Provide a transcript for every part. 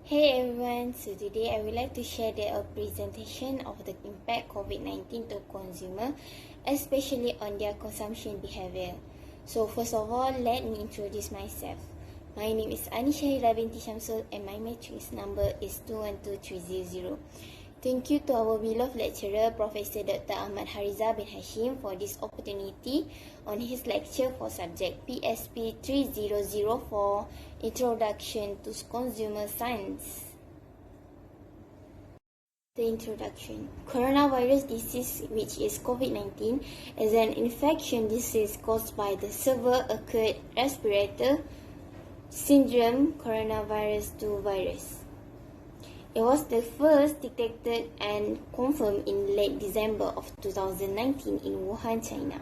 Hey everyone, so today I would like to share a presentation of the impact COVID-19 to consumer, especially on their consumption behavior. So first of all, let me introduce myself. My name is Syahira Binti Shamsol and my matrix number is 212300. Thank you to our beloved lecturer, Professor Dr. Ahmad Hariza bin Hashim for this opportunity on his lecture for subject PSP3004, Introduction to Consumer Science. The introduction. Coronavirus disease, which is COVID-19, is an infection disease caused by the severe acute respiratory syndrome coronavirus 2 virus. It was the first detected and confirmed in late December of 2019 in Wuhan, China.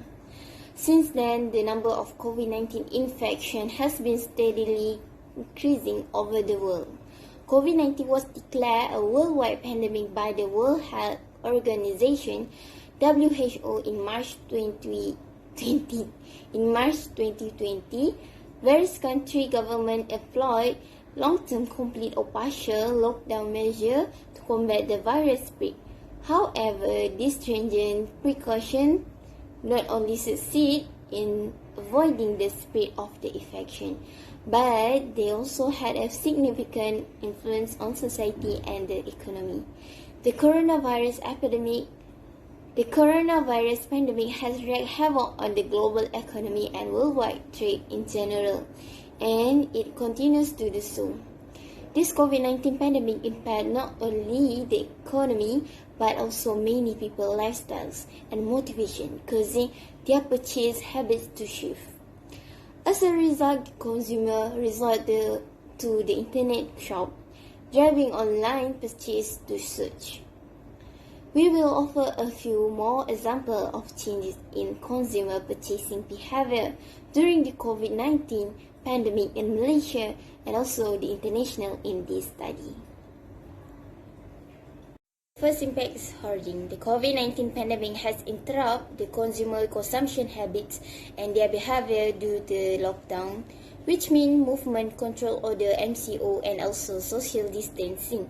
Since then, the number of COVID-19 infection has been steadily increasing over the world. COVID-19 was declared a worldwide pandemic by the World Health Organization (WHO) in March 2020. In March 2020, various country governments employed long-term complete or partial lockdown measure to combat the virus spread. However, these stringent precautions not only succeed in avoiding the spread of the infection, but they also had a significant influence on society and the economy. The coronavirus pandemic has wreaked havoc on the global economy and worldwide trade in general, and it continues to do so. This COVID-19 pandemic impacted not only the economy but also many people's lifestyles and motivation, causing their purchase habits to shift. As a result, consumers resort to the internet shop, driving online purchase to search. We will offer a few more examples of changes in consumer purchasing behavior during the COVID-19 pandemic in Malaysia and also the international in this study. First impact is hoarding. The COVID-19 pandemic has interrupted the consumer consumption habits and their behavior due to lockdown, which means movement control order (MCO) and also social distancing.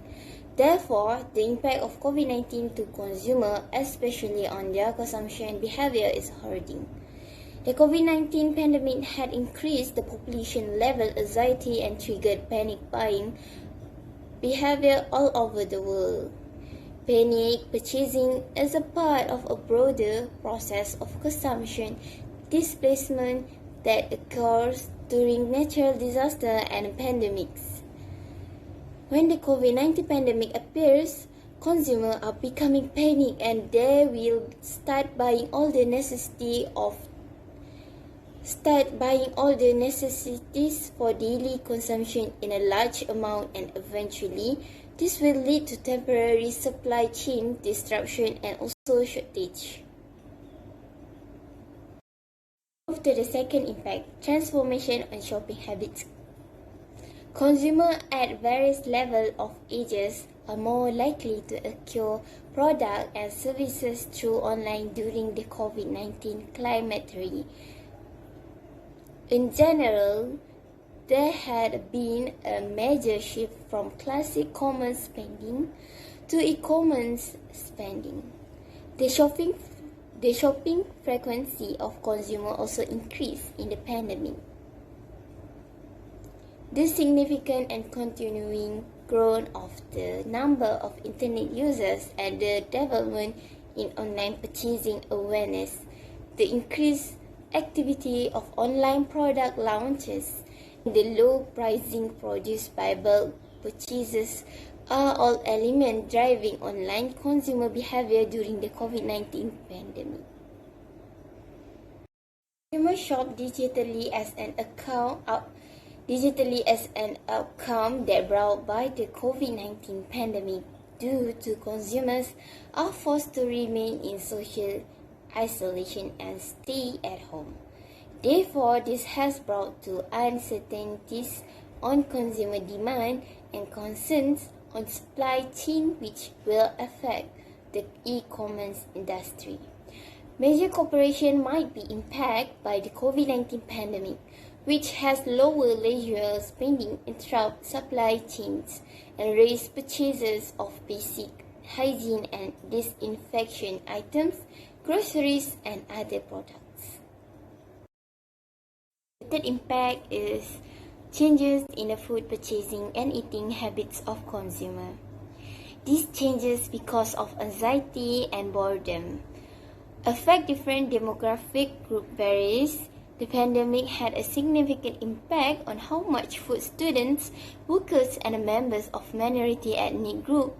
Therefore, the impact of COVID-19 to consumer, especially on their consumption behavior, is hoarding. The COVID-19 pandemic had increased the population level anxiety and triggered panic buying behavior all over the world. Panic purchasing is a part of a broader process of consumption displacement that occurs during natural disaster and pandemics. When the COVID-19 pandemic appears, consumers are becoming panicked and they will start buying all the necessities for daily consumption in a large amount, and eventually this will lead to temporary supply chain disruption and also shortage. Move to the second impact, transformation on shopping habits. Consumers at various levels of ages are more likely to acquire products and services through online during the COVID-19 climate. In general, there had been a major shift from classic commerce spending to e-commerce spending. The shopping frequency of consumers also increased in the pandemic. The significant and continuing growth of the number of internet users and the development in online purchasing awareness, the increased activity of online product launches, the low pricing produced by bulk purchases are all elements driving online consumer behavior during the COVID-19 pandemic. Consumers shop digitally as an outcome that brought by the COVID-19 pandemic due to consumers are forced to remain in social isolation and stay at home. Therefore, this has brought to uncertainties on consumer demand and concerns on supply chain, which will affect the e-commerce industry. Major corporations might be impacted by the COVID-19 pandemic. which has lower leisure spending, interrupt supply chains, and raise purchases of basic hygiene and disinfection items, groceries, and other products. The third impact is changes in the food purchasing and eating habits of consumer. These changes, because of anxiety and boredom, affect different demographic group varies. The pandemic had a significant impact on how much food students, workers, and members of minority ethnic groups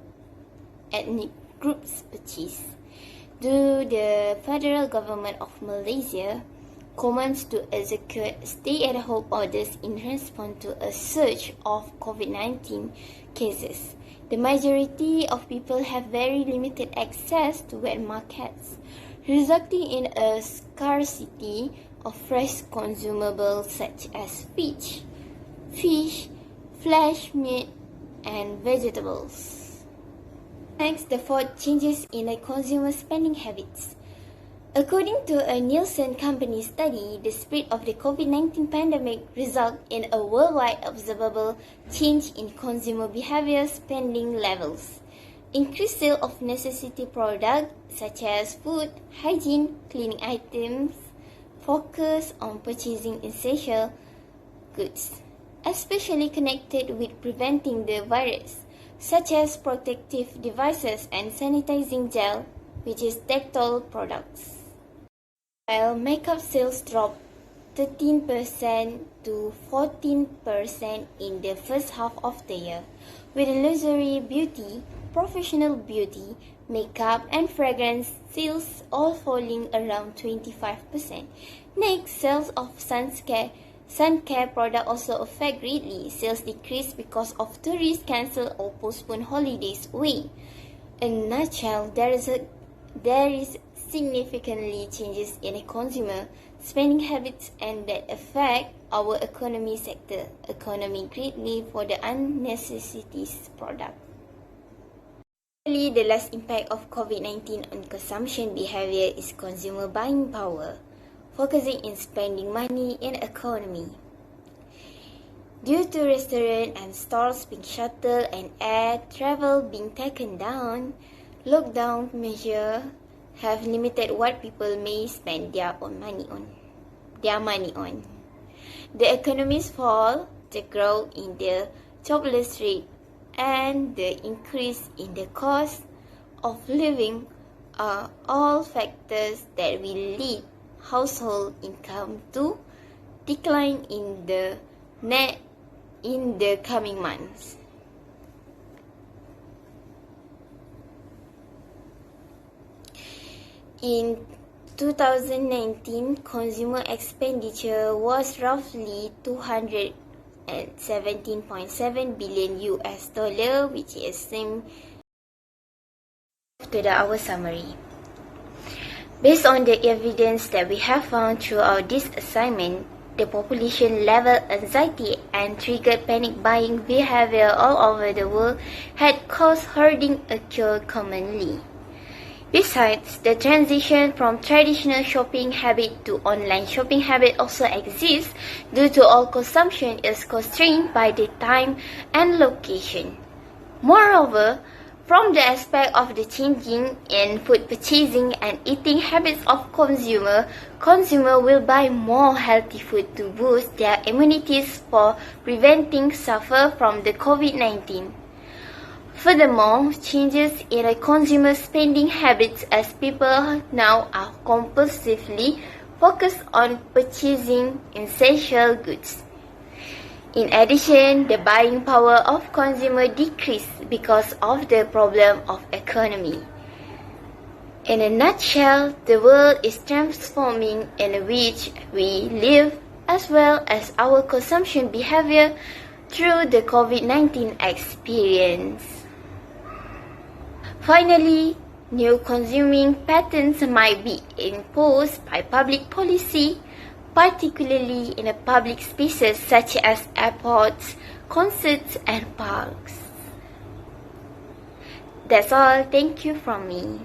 purchase. Due the federal government of Malaysia commands to execute stay-at-home orders in response to a surge of COVID-19 cases, the majority of people have very limited access to wet markets, resulting in a scarcity of fresh consumables such as fish, flesh, meat, and vegetables. Next, the fourth, changes in the consumer spending habits. According to a Nielsen company study, the spread of the COVID-19 pandemic resulted in a worldwide observable change in consumer behavior spending levels. Increased sale of necessity products such as food, hygiene, cleaning items, focus on purchasing essential goods, especially connected with preventing the virus, such as protective devices and sanitizing gel, which is tactile products. While makeup sales dropped 13% to 14% in the first half of the year, with luxury beauty, professional beauty, makeup, and fragrance sales all falling around 25%. Next, sales of sun care products also affect greatly. Sales decreased because of tourists cancel or postpone holidays away. In a nutshell, there is significantly changes in consumer spending habits and that affect our economy greatly for the unnecessary product. Finally, the last impact of COVID-19 on consumption behavior is consumer buying power, focusing in spending money in economy. Due to restaurants and stores being shuttered and air travel being taken down, lockdown measures have limited what people may spend their money on. The economy's fall, the growth in the jobless rate, and the increase in the cost of living are all factors that will lead household income to decline in the coming months. In 2019, consumer expenditure was roughly $217.7 billion US dollar, which is same to our summary. Based on the evidence that we have found throughout this assignment, the population level anxiety and triggered panic buying behavior all over the world had caused hoarding occur commonly. Besides, the transition from traditional shopping habit to online shopping habit also exists due to all consumption is constrained by the time and location. Moreover, from the aspect of the changing in food purchasing and eating habits of consumer will buy more healthy food to boost their immunities for preventing suffer from the COVID-19. Furthermore, changes in the consumer spending habits as people now are compulsively focused on purchasing essential goods. In addition, the buying power of consumer decreased because of the problem of economy. In a nutshell, the world is transforming in which we live as well as our consumption behavior through the COVID-19 experience. Finally, new consuming patterns might be imposed by public policy, particularly in public spaces such as airports, concerts, and parks. That's all. Thank you from me.